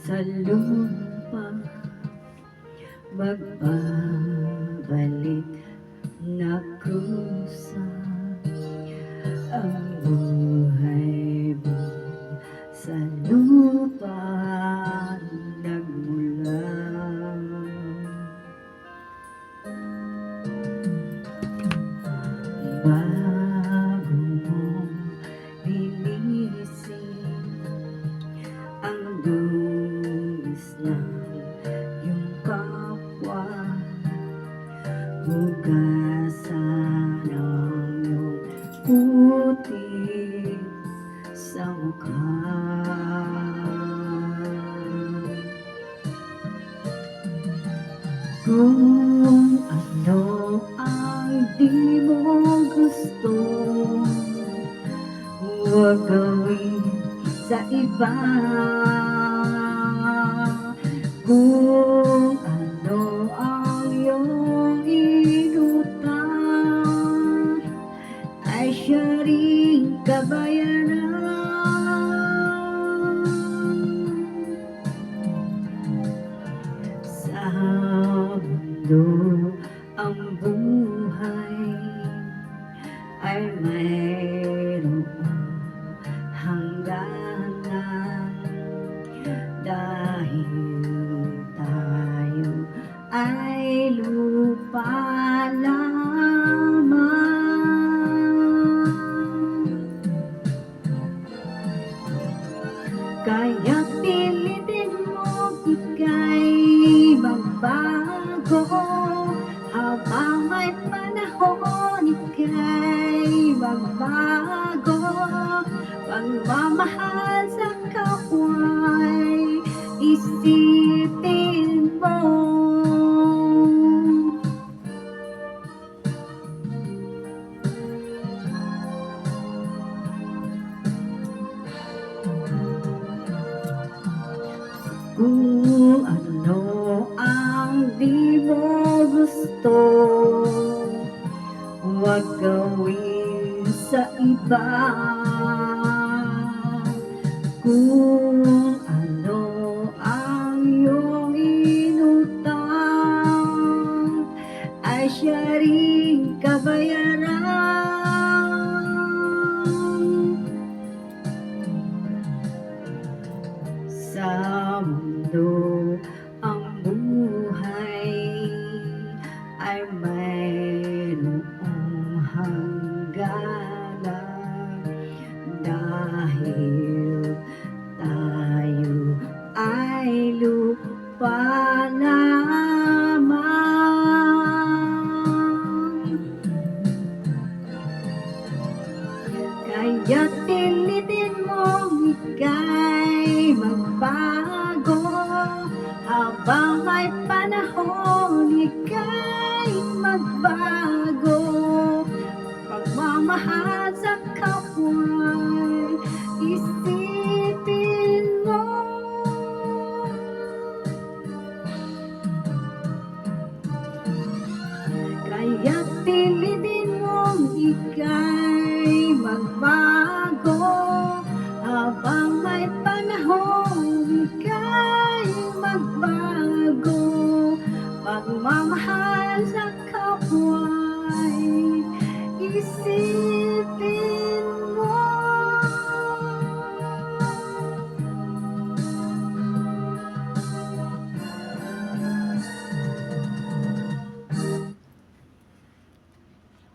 sa lupa, magbabalik na krusa ang buhay mo sa lupa nagmula. Bago mo linisin ang dungis ng iyong kapwa, hugasan ang iyong putik sa mukha. Kung ano ang di mo gusto, huwag gawin sa iba. Kung ano ang iyong inutang, ay siya ring kabayaran. Sa mundo ang buhay ay mayroong hangganan, dahil tayo ay lupa lamang. Kaya pilitin mo ika'y magbago, habang may panahon ika'y magbago. Pagmamahal sa kapwa'y isipin mo. Kung ano ang di mo gusto, huwag gawin sa iba. Kung ano ang iyong inutang, ay siya ring kabayaran. Sa mundo ang buhay ay mayroong hangganan, dahil tayo ay lupa lamang. Kaya pilitin mo ika'y magbago, habang may panahon ika'y magbago. Pagmamahal sa kapwa'y isipin mo. Kaya pilitin mo ika'y magbago, habang may panahon ika'y magbago. Pagmamahal sa